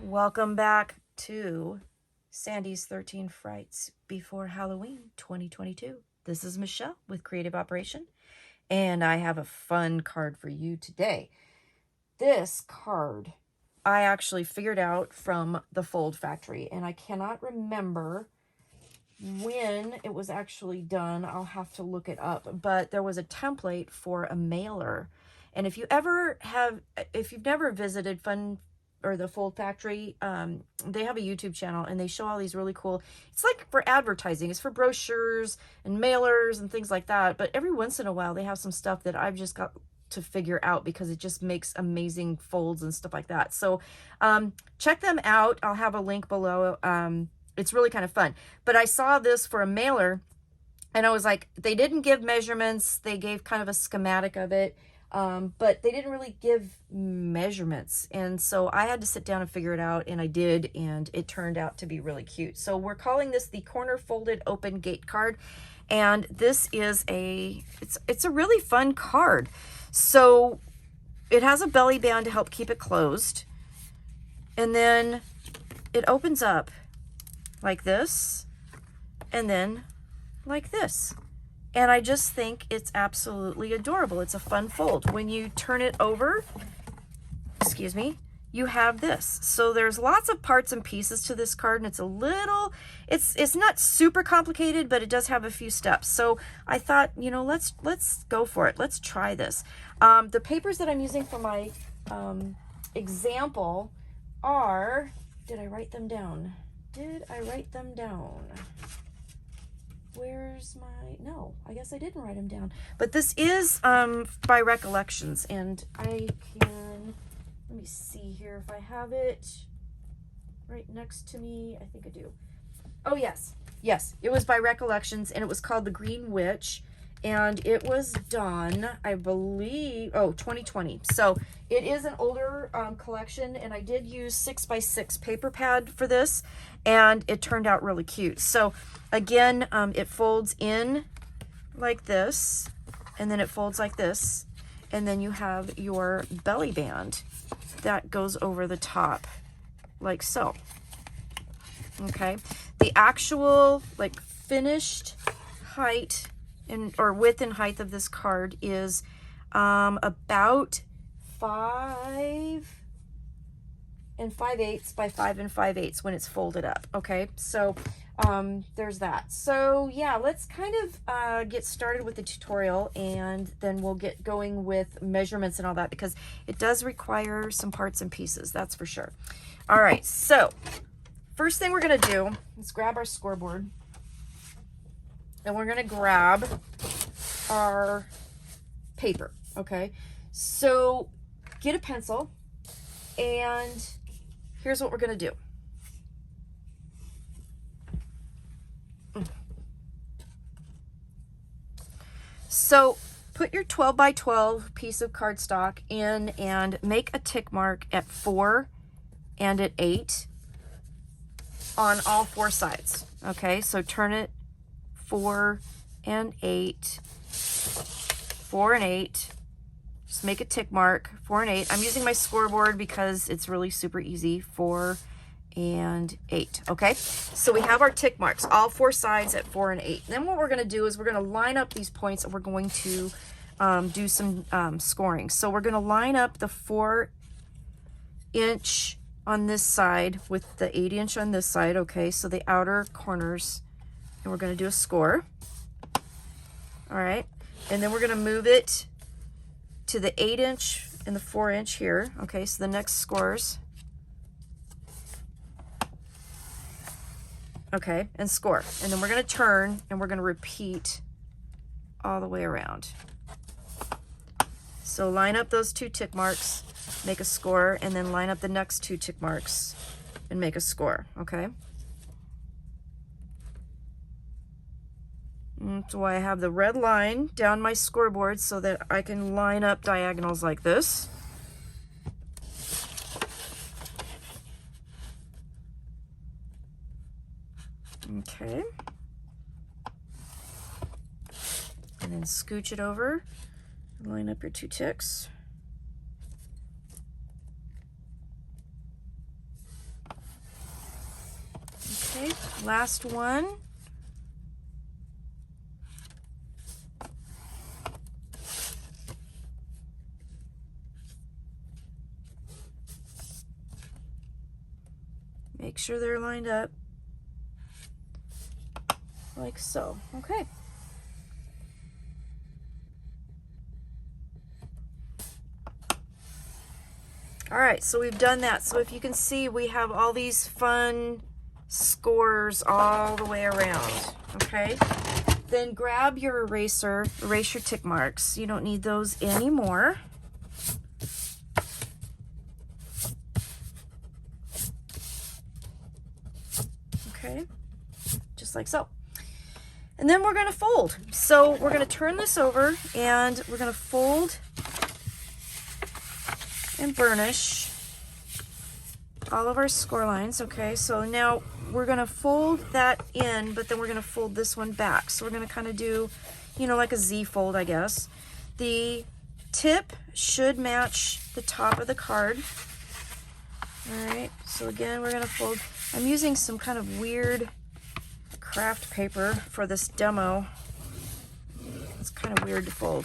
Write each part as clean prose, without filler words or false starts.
Welcome back to Sandy's 13 Frights Before Halloween 2022. This is Michelle with Creative Operation, and I have a fun card for you today. This card I actually figured out from the Fold Factory, and I cannot remember when it was actually done. I'll have to look it up, but there was a template for a mailer. And if you've never visited the Fold Factory, they have a YouTube channel and they show all these really cool, it's like for advertising, it's for brochures and mailers and things like that. But every once in a while they have some stuff that I've just got to figure out because it just makes amazing folds and stuff like that. So check them out. I'll have a link below. It's really kind of fun. But I saw this for a mailer and I was like, they didn't give measurements. They gave kind of a schematic of it. But they didn't really give measurements. And so I had to sit down and figure it out, and I did, and it turned out to be really cute. So we're calling this the Corner Folded Open Gate card. And this is it's a really fun card. So it has a belly band to help keep it closed. And then it opens up like this, and then like this. And I just think it's absolutely adorable. It's a fun fold. When you turn it over, excuse me, you have this. So there's lots of parts and pieces to this card, and it's not super complicated, but it does have a few steps. So I thought, let's go for it. Let's try this. The papers that I'm using for my example are, did I write them down? Where's no, I guess I didn't write them down. But this is by Recollections, and let me see here if I have it right next to me. I think I do. Oh, yes, it was by Recollections, and it was called The Green Witch, and it was done, I believe, 2020. So it is an older collection, and I did use 6x6 paper pad for this, and it turned out really cute. So again, it folds in like this, and then it folds like this, and then you have your belly band that goes over the top like so. Okay, the actual finished height or width and height of this card is about 5 5/8 by 5 5/8 when it's folded up. Okay, so there's that. So yeah, let's kind of get started with the tutorial, and then we'll get going with measurements and all that, because it does require some parts and pieces, that's for sure. All right, so first thing we're gonna do is grab our scoreboard, and we're gonna grab our paper. Okay, so get a pencil, and here's what we're gonna do. So put your 12 by 12 piece of cardstock in and make a tick mark at 4 and at 8 on all 4 sides. Okay, so turn it 4 and 8, 4 and 8. Just make a tick mark, 4 and 8. I'm using my scoreboard because it's really super easy. 4 and 8. Okay, so we have our tick marks, all 4 sides at 4 and 8. Then what we're going to do is we're going to line up these points, and we're going to do some scoring. So we're going to line up the 4-inch on this side with the 8-inch on this side. Okay, so the outer corners, and we're going to do a score. All right, and then we're going to move it to the 8-inch and the 4-inch here. Okay, so the next scores Okay, and score. And then we're going to turn and we're going to repeat all the way around. So line up those 2 tick marks, make a score, and then line up the next 2 tick marks and make a score, okay? That's why I have the red line down my scoreboard so that I can line up diagonals like this. Okay. And then scooch it over and line up your 2 ticks. Okay, last one. Make sure they're lined up like so. Okay. All right, so we've done that. So if you can see, we have all these fun scores all the way around, okay? Then grab your eraser, erase your tick marks. You don't need those anymore. Okay, just like so. And then we're going to fold. So we're going to turn this over and we're going to fold and burnish all of our score lines. Okay, so now we're going to fold that in, but then we're going to fold this one back. So we're going to kind of do, you know, like a Z fold, I guess. The tip should match the top of the card. All right, so again, we're going to fold. I'm using some kind of weird craft paper for this demo. It's kind of weird to fold,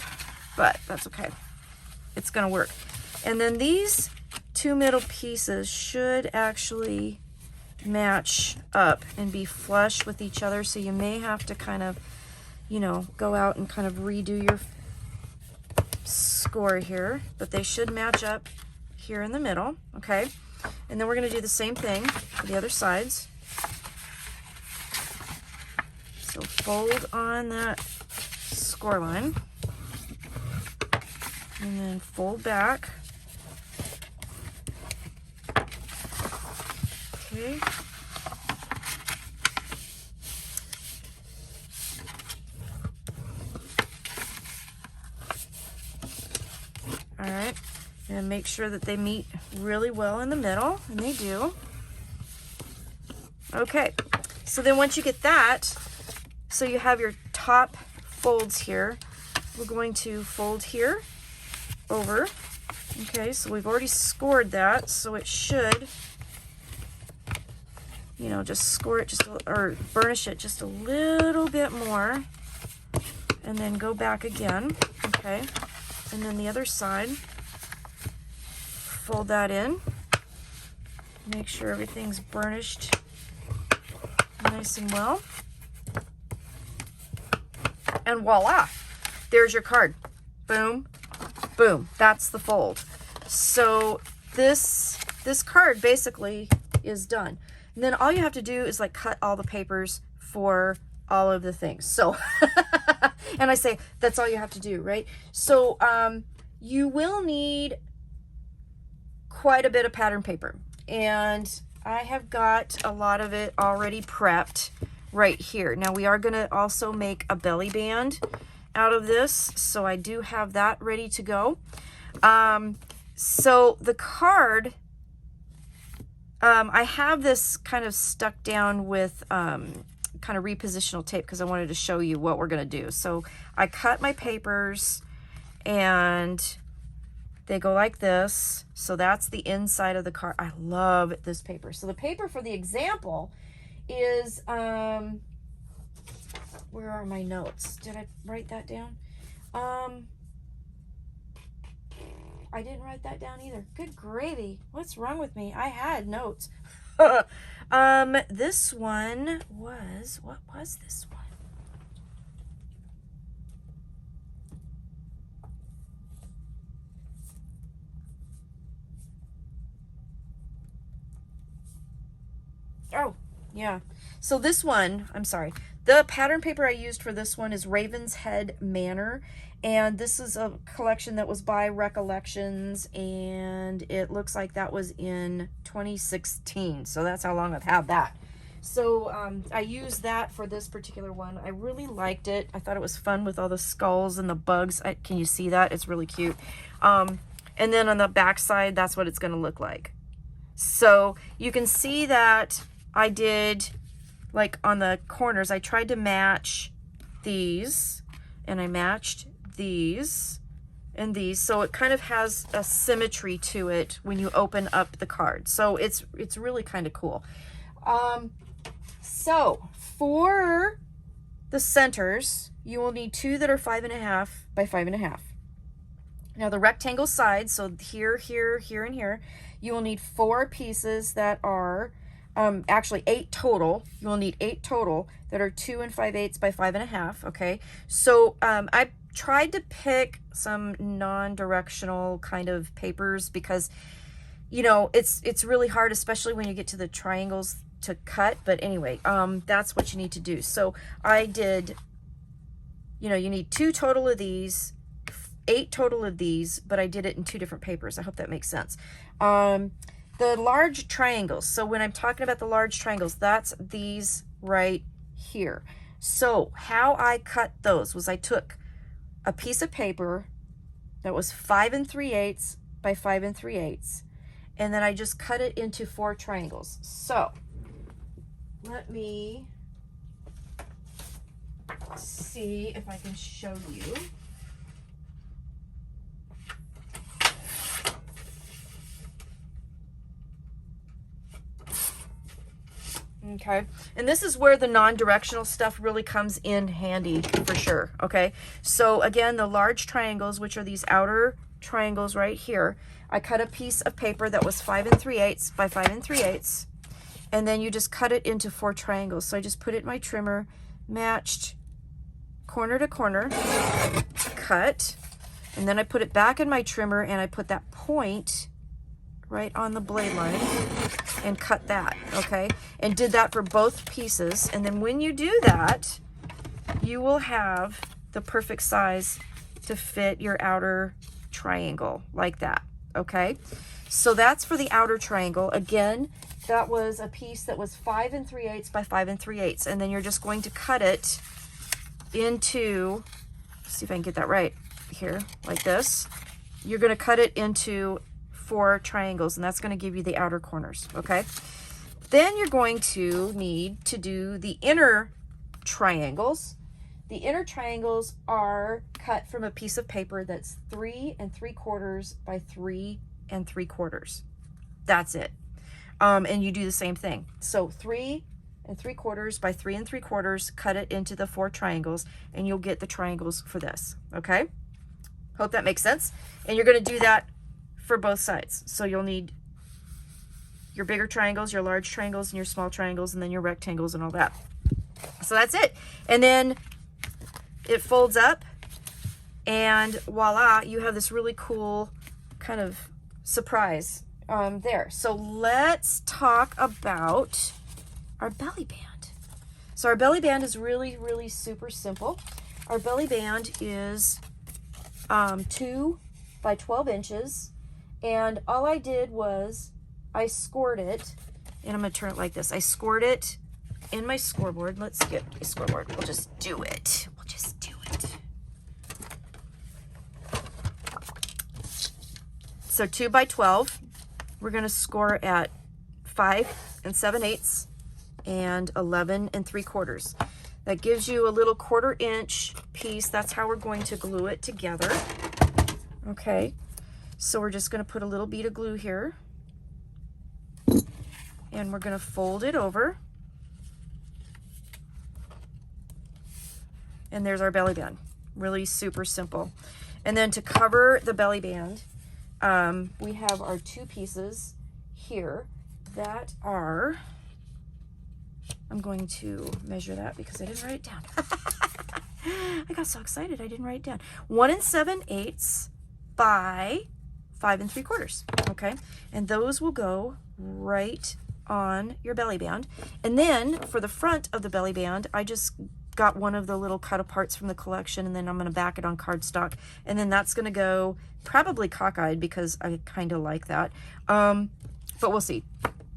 but that's okay. It's going to work. And then these 2 middle pieces should actually match up and be flush with each other. So you may have to kind of, you know, go out and kind of redo your score here, but they should match up here in the middle. Okay. And then we're going to do the same thing for the other sides. So fold on that score line and then fold back. Okay. All right. And make sure that they meet really well in the middle, and they do. Okay. So then once you get that, so you have your top folds here, we're going to fold here over. Okay, so we've already scored that, so it should, you know, just score it just, or burnish it just a little bit more, and then go back again. Okay, and then the other side, fold that in, make sure everything's burnished nice and well. And voila, there's your card. Boom, boom, that's the fold. So this card basically is done. And then all you have to do is like cut all the papers for all of the things. So, and I say, that's all you have to do, right? So you will need quite a bit of pattern paper. And I have got a lot of it already prepped right here. Now we are going to also make a belly band out of this, so I do have that ready to go. So the card, I have this kind of stuck down with kind of repositional tape because I wanted to show you what we're going to do. So I cut my papers and they go like this. So that's the inside of the card. I love this paper. So the paper for the example is, where are my notes? Did I write that down? I didn't write that down either. Good gravy. What's wrong with me? I had notes. This one was, what was this one? Oh, Yeah. So this one, I'm sorry, the pattern paper I used for this one is Ravenshead Manor. And this is a collection that was by Recollections, and it looks like that was in 2016. So that's how long I've had that. So I used that for this particular one. I really liked it. I thought it was fun with all the skulls and the bugs. Can you see that? It's really cute. And then on the back side, that's what it's going to look like. So you can see that I did, like on the corners, I tried to match these, and I matched these and these, so it kind of has a symmetry to it when you open up the card. So it's really kind of cool. So for the centers, you will need 2 that are 5.5 by 5.5. Now the rectangle sides, so here, here, here, and here, you will need 4 pieces that are actually 8 total. You will need 8 total that are 2 5/8 by 5.5. Okay, so I tried to pick some non-directional kind of papers because, you know, it's really hard, especially when you get to the triangles, to cut. But anyway, that's what you need to do. So I did, you know, you need 2 total of these, 8 total of these, but I did it in 2 different papers. I hope that makes sense. The large triangles, so when I'm talking about the large triangles, that's these right here. So how I cut those was I took a piece of paper that was 5 3/8 by 5 3/8, and then I just cut it into 4 triangles. So let me see if I can show you. Okay, and this is where the non-directional stuff really comes in handy for sure. Okay, so again, the large triangles, which are these outer triangles right here, I cut a piece of paper that was 5 3/8 by 5 3/8, and then you just cut it into 4 triangles. So I just put it in my trimmer, matched corner to corner, cut, and then I put it back in my trimmer, and I put that point right on the blade line and cut that. Okay, and did that for both pieces. And then when you do that, you will have the perfect size to fit your outer triangle like that. Okay, so that's for the outer triangle. Again, that was a piece that was 5 3/8 by 5 3/8, and then you're just going to cut it into, let's see if I can get that right here, like this. You're going to cut it into 4 triangles, and that's going to give you the outer corners. Okay, then you're going to need to do the inner triangles. The inner triangles are cut from a piece of paper that's 3 3/4 by 3 3/4. That's it. And you do the same thing. So 3 3/4 by 3 3/4, cut it into the 4 triangles, and you'll get the triangles for this. Okay, hope that makes sense. And you're going to do that for both sides. So you'll need your bigger triangles, your large triangles, and your small triangles, and then your rectangles and all that. So that's it. And then it folds up, and voila, you have this really cool kind of surprise there. So let's talk about our belly band. So our belly band is really, really super simple. Our belly band is 2 by 12 inches. And all I did was I scored it, and I'm going to turn it like this. I scored it in my scoreboard. Let's get a scoreboard. We'll just do it. We'll just do it. So 2 by 12. We're going to score at 5 7/8 and 11 3/4. That gives you a little 1/4 inch piece. That's how we're going to glue it together. Okay. So we're just going to put a little bead of glue here, and we're going to fold it over, and there's our belly band. Really super simple. And then to cover the belly band, we have our 2 pieces here that are, I'm going to measure that because I didn't write it down. I got so excited I didn't write it down. 1 7/8 by 5 3/4. Okay, and those will go right on your belly band. And then for the front of the belly band, I just got one of the little cut aparts from the collection, and then I'm going to back it on cardstock, and then that's going to go probably cockeyed because I kind of like that. But we'll see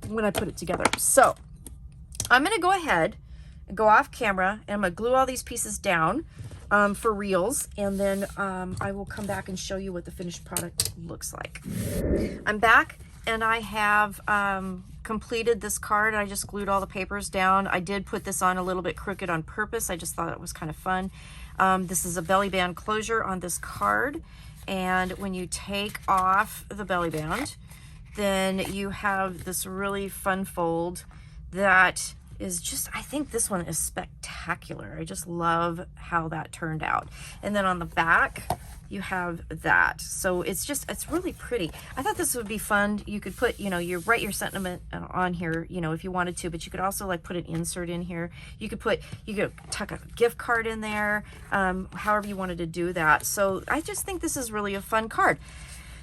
when I put it together. So I'm going to go ahead and go off camera, and I'm going to glue all these pieces down for reals, and then I will come back and show you what the finished product looks like. I'm back, and I have completed this card. I just glued all the papers down. I did put this on a little bit crooked on purpose. I just thought it was kind of fun. This is a belly band closure on this card, and when you take off the belly band, then you have this really fun fold that is just, I think this one is spectacular. I just love how that turned out. And then on the back, you have that. So it's just, it's really pretty. I thought this would be fun. You could put, you know, you write your sentiment on here, you know, if you wanted to, but you could also like put an insert in here. You could tuck a gift card in there, however you wanted to do that. So I just think this is really a fun card.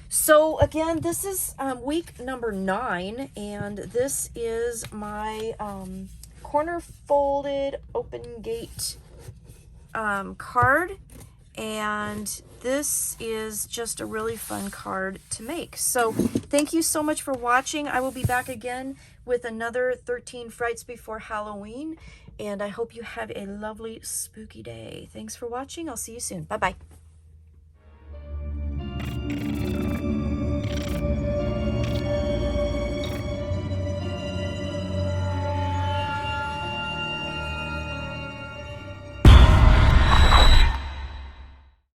So again, this is week number 9, and this is my corner folded open gate card, and this is just a really fun card to make. So thank you so much for watching. I will be back again with another 13 Frights Before Halloween, and I hope you have a lovely spooky day. Thanks for watching. I'll see you soon. Bye-bye.